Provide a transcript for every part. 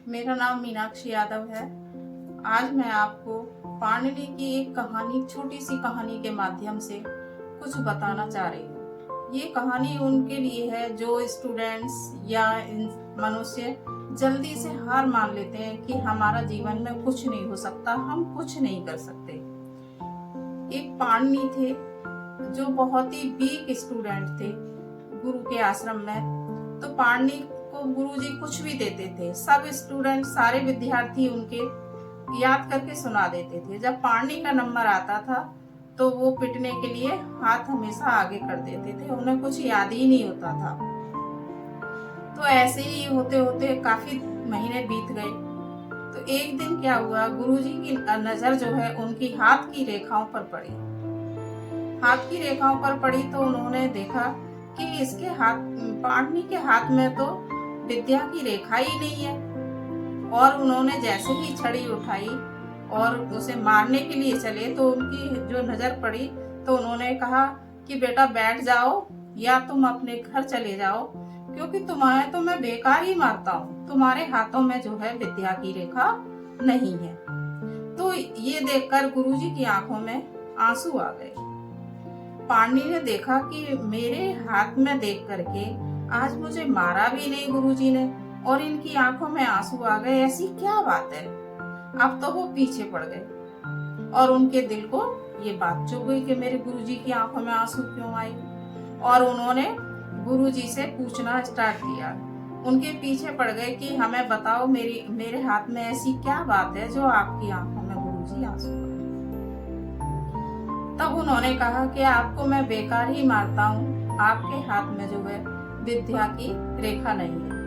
मेरा नाम मीनाक्षी यादव है। आज मैं आपको पाणिनि की एक कहानी, छोटी सी कहानी के माध्यम से कुछ बताना चाह रही हूँ। ये कहानी उनके लिए है जो स्टूडेंट्स या मनुष्य जल्दी से हार मान लेते हैं कि हमारा जीवन में कुछ नहीं हो सकता, हम कुछ नहीं कर सकते। एक पाणिनि थे जो बहुत ही वीक स्टूडेंट थे गुरु के आश्रम में। तो पाणिनि को गुरुजी कुछ भी देते थे, सब स्टूडेंट, सारे विद्यार्थी उनके याद करके सुना देते थे। जब पाणिनि का नंबर आता था तो वो पिटने के लिए हाथ हमेशा आगे कर देते थे, उन्हें कुछ याद ही नहीं होता था। तो ऐसे ही होते होते काफी महीने बीत गए। तो एक दिन क्या हुआ, गुरुजी की नजर जो है उनकी हाथ की रेखाओं पर पड़ी। हाथ की रेखाओं पर पड़ी तो उन्होंने देखा कि इसके हाथ, पाणिनि के हाथ में तो विद्या की रेखा ही नहीं है। और उन्होंने जैसे ही छड़ी उठाई और उसे मारने के लिए चले तो उनकी जो नजर पड़ी तो उन्होंने कहा कि बेटा बैठ जाओ या तुम अपने घर चले जाओ, क्योंकि तुम्हें तो मैं बेकार ही मारता हूँ, तुम्हारे हाथों में जो है विद्या की रेखा नहीं है। तो ये देखकर गुरुजी की आंखों में आंसू आ गए। पाणिनि ने देखा कि मेरे हाथ में देख करके आज मुझे मारा भी नहीं गुरुजी ने और इनकी आंखों में आंसू आ गए, ऐसी क्या बात है। अब तो वो पीछे पड़ गए और उनके दिल को ये बात चुभ गई कि मेरे गुरुजी की आंखों में आंसू क्यों आए। और उन्होंने गुरुजी से पूछना स्टार्ट किया, उनके पीछे पड़ गए कि हमें बताओ मेरे हाथ में ऐसी क्या बात है जो आपकी आंखों में गुरुजी आंसू। तब उन्होंने कहा कि आपको मैं बेकार ही मारता हूँ, आपके हाथ में जो है विद्या की रेखा नहीं है।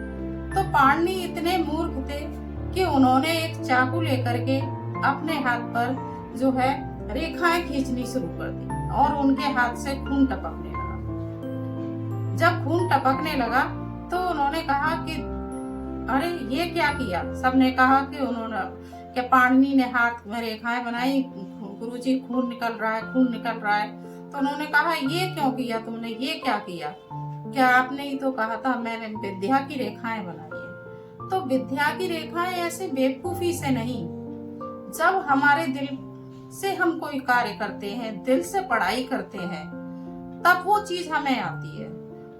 तो पाणिनि इतने मूर्ख थे कि उन्होंने एक चाकू लेकर के अपने हाथ पर जो है रेखाएं खींचनी शुरू कर दी और उनके हाथ से खून टपकने लगा। जब खून टपकने लगा तो उन्होंने कहा कि अरे ये क्या किया। सबने कहा कि पाणिनि ने हाथ में रेखाएं बनाई, गुरुजी खून निकल रहा है, खून निकल रहा है। तो उन्होंने कहा ये क्यों किया तुमने, ये क्या किया, क्या आपने ही तो कहा था मैंने विद्या की रेखाएं बनाई है। तो विद्या की रेखाएं ऐसे बेवकूफी से नहीं, जब हमारे दिल से हम कोई कार्य करते हैं, दिल से पढ़ाई करते हैं, तब वो चीज हमें आती है।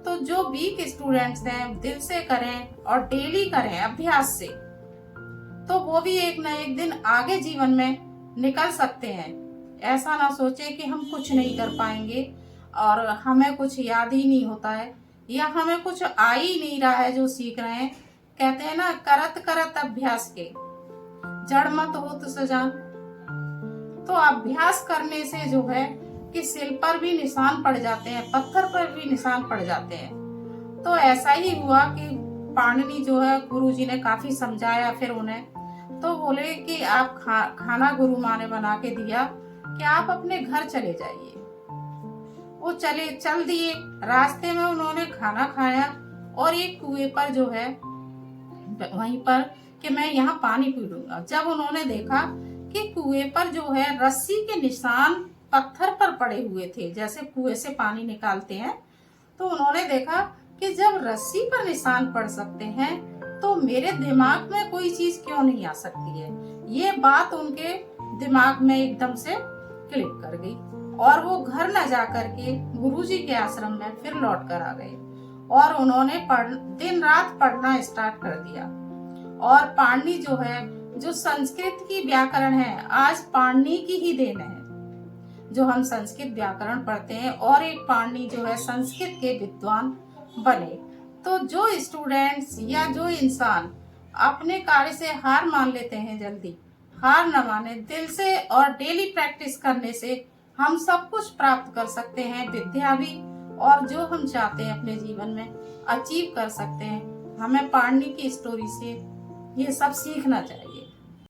तो जो वीक स्टूडेंट्स हैं, दिल से करें और डेली करें अभ्यास से, तो वो भी एक न एक दिन आगे जीवन में निकल सकते हैं। ऐसा ना सोचें कि हम कुछ नहीं कर पाएंगे और हमें कुछ याद ही नहीं होता है या हमें कुछ आ ही नहीं रहा है जो सीख रहे हैं। कहते हैं ना, करत करत अभ्यास के जड़ मत होत सजान। तो अभ्यास करने से जो है कि सिल पर भी निशान पड़ जाते हैं, पत्थर पर भी निशान पड़ जाते हैं। तो ऐसा ही हुआ कि पाणिनि जो है गुरुजी ने काफी समझाया, फिर उन्हें तो बोले कि आप खाना गुरु माँ ने बना के दिया कि आप अपने घर चले जाइए। वो चल दिए। रास्ते में उन्होंने खाना खाया और एक कुएं पर जो है वहीं पर कि मैं यहाँ पानी पी लूंगा। जब उन्होंने देखा कि कुएं पर जो है रस्सी के निशान पत्थर पर पड़े हुए थे, जैसे कुएं से पानी निकालते हैं, तो उन्होंने देखा कि जब रस्सी पर निशान पड़ सकते हैं तो मेरे दिमाग में कोई चीज क्यों नहीं आ सकती है। ये बात उनके दिमाग में एकदम से क्लिक कर गई और वो घर न जा करके गुरुजी के आश्रम में फिर लौट कर आ गए और उन्होंने दिन रात पढ़ना स्टार्ट कर दिया। और पाणिनि जो है, जो संस्कृत की व्याकरण है, आज पाणिनि की ही देन है जो हम संस्कृत व्याकरण पढ़ते हैं और एक पाणिनि जो है संस्कृत के विद्वान बने। तो जो स्टूडेंट्स या जो इंसान अपने कार्य से हार मान लेते हैं, जल्दी हार न माने, दिल से और डेली प्रैक्टिस करने से हम सब कुछ प्राप्त कर सकते हैं, विद्या भी, और जो हम चाहते हैं अपने जीवन में अचीव कर सकते हैं। हमें पाणिनि की स्टोरी से ये सब सीखना चाहिए।